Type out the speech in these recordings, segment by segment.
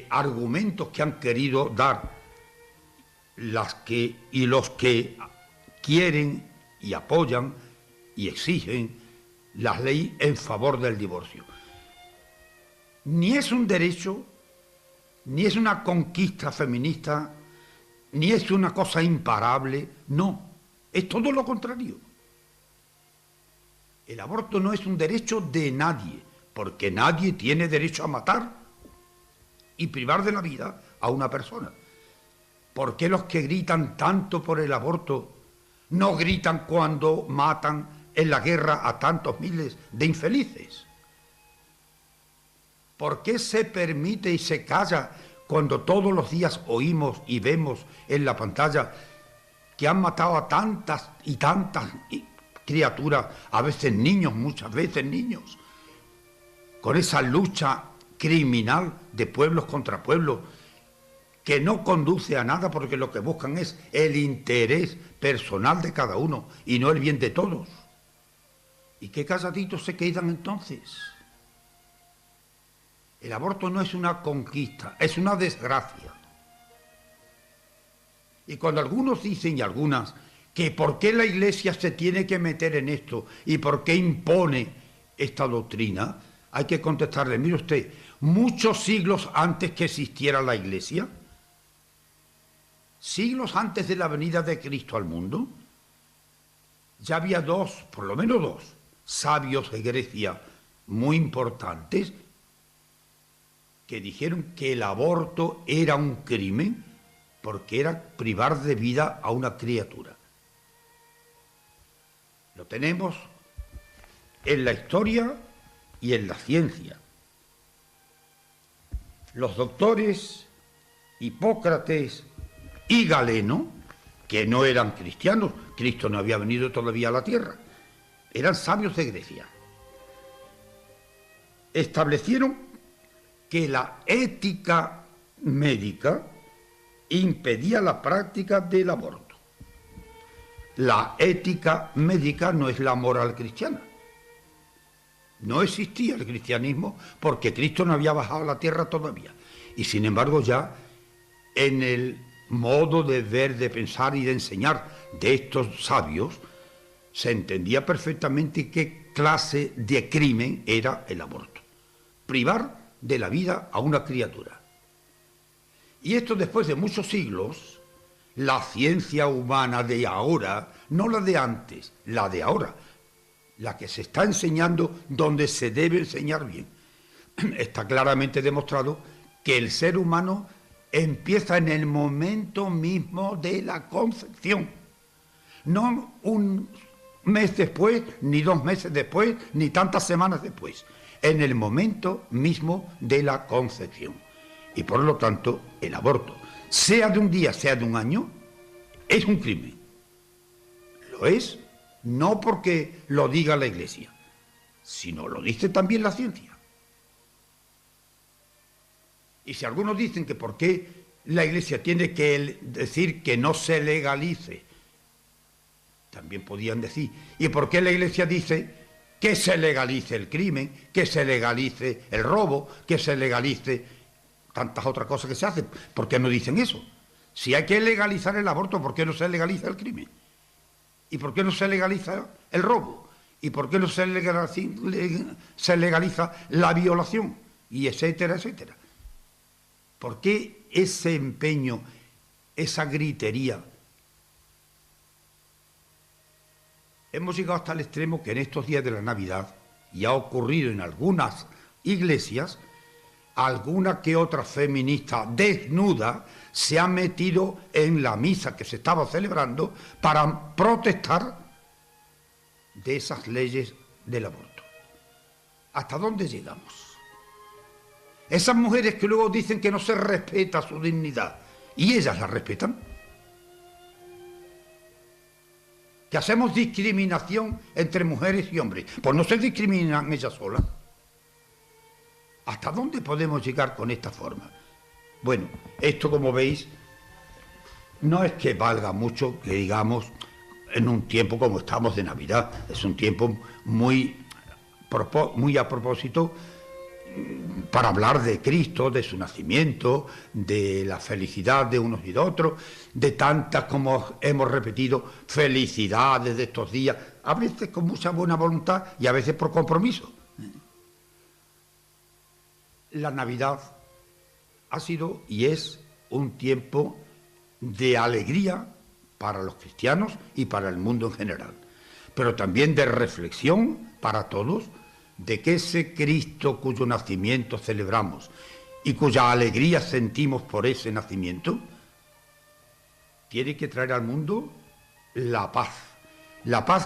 argumentos que han querido dar los que quieren y apoyan y exigen la ley en favor del divorcio. Ni es un derecho, ni es una conquista feminista, ni es una cosa imparable, no, es todo lo contrario. El aborto no es un derecho de nadie, porque nadie tiene derecho a matar y privar de la vida a una persona. ¿Por qué los que gritan tanto por el aborto no gritan cuando matan en la guerra a tantos miles de infelices? ¿Por qué se permite y se calla cuando todos los días oímos y vemos en la pantalla que han matado a tantas y tantas criaturas, a veces niños, muchas veces niños, con esa lucha criminal de pueblos contra pueblos que no conduce a nada porque lo que buscan es el interés personal de cada uno y no el bien de todos? ¿Y qué calladitos se quedan entonces? El aborto no es una conquista, es una desgracia. Y cuando algunos dicen y algunas que por qué la Iglesia se tiene que meter en esto y por qué impone esta doctrina, hay que contestarle, mire usted, muchos siglos antes que existiera la Iglesia, siglos antes de la venida de Cristo al mundo, ya había dos, por lo menos dos, sabios de Grecia muy importantes que dijeron que el aborto era un crimen porque era privar de vida a una criatura. Lo tenemos en la historia y en la ciencia. Los doctores Hipócrates y Galeno, que no eran cristianos, Cristo no había venido todavía a la tierra, eran sabios de Grecia, establecieron que la ética médica impedía la práctica del aborto. La ética médica no es la moral cristiana. No existía el cristianismo porque Cristo no había bajado a la tierra todavía. Y sin embargo ya en el modo de ver, de pensar y de enseñar de estos sabios se entendía perfectamente qué clase de crimen era el aborto. Privar de la vida a una criatura. Y esto después de muchos siglos, la ciencia humana de ahora, no la de antes, la de ahora, la que se está enseñando donde se debe enseñar bien, está claramente demostrado que el ser humano empieza en el momento mismo de la concepción, no un mes después, ni 2 meses después, ni tantas semanas después, en el momento mismo de la concepción. Y por lo tanto, el aborto, sea de un día, sea de un año, es un crimen. Lo es, no porque lo diga la Iglesia, sino lo dice también la ciencia. Y si algunos dicen que por qué la Iglesia tiene que decir que no se legalice, también podían decir, ¿y por qué la Iglesia dice que se legalice el crimen, que se legalice el robo, que se legalice tantas otras cosas que se hacen? ¿Por qué no dicen eso? Si hay que legalizar el aborto, ¿por qué no se legaliza el crimen? ¿Y por qué no se legaliza el robo? ¿Y por qué no se legaliza la violación? Y etcétera, etcétera. ¿Por qué ese empeño, esa gritería? Hemos llegado hasta el extremo que en estos días de la Navidad, y ha ocurrido en algunas iglesias, alguna que otra feminista desnuda se ha metido en la misa que se estaba celebrando para protestar de esas leyes del aborto. ¿Hasta dónde llegamos? Esas mujeres que luego dicen que no se respeta su dignidad, ¿y ellas la respetan? ¿Que hacemos discriminación entre mujeres y hombres? Pues no se discriminan ellas solas. ¿Hasta dónde podemos llegar con esta forma? Bueno, esto, como veis, no es que valga mucho que digamos en un tiempo como estamos de Navidad. Es un tiempo muy a propósito para hablar de Cristo, de su nacimiento, de la felicidad de unos y de otros, de tantas, como hemos repetido, felicidades de estos días, a veces con mucha buena voluntad y a veces por compromiso. La Navidad ha sido y es un tiempo de alegría para los cristianos y para el mundo en general, pero también de reflexión para todos, de que ese Cristo cuyo nacimiento celebramos y cuya alegría sentimos por ese nacimiento, tiene que traer al mundo la paz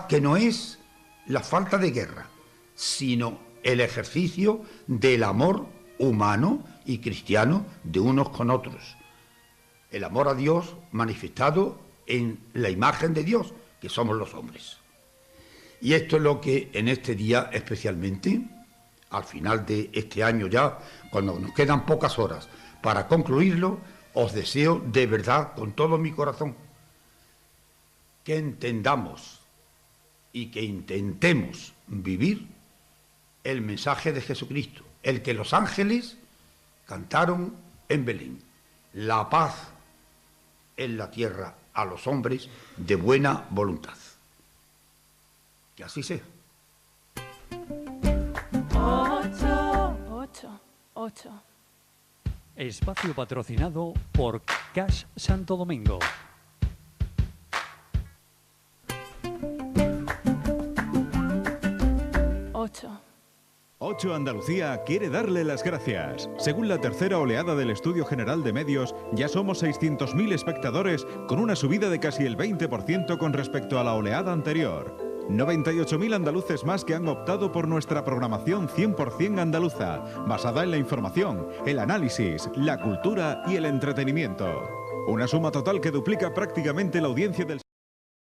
que no es la falta de guerra, sino el ejercicio del amor humano y cristiano de unos con otros, el amor a Dios manifestado en la imagen de Dios, que somos los hombres. Y esto es lo que en este día especialmente, al final de este año ya, cuando nos quedan pocas horas para concluirlo, os deseo de verdad con todo mi corazón que entendamos y que intentemos vivir el mensaje de Jesucristo, el que los ángeles cantaron en Belén: la paz en la tierra a los hombres de buena voluntad. Que así sea. 8. Espacio patrocinado por Cash Santo Domingo. Ocho Andalucía quiere darle las gracias. Según la tercera oleada del Estudio General de Medios, ya somos 600.000 espectadores, con una subida de casi el 20% con respecto a la oleada anterior. 98.000 andaluces más que han optado por nuestra programación 100% andaluza, basada en la información, el análisis, la cultura y el entretenimiento. Una suma total que duplica prácticamente la audiencia del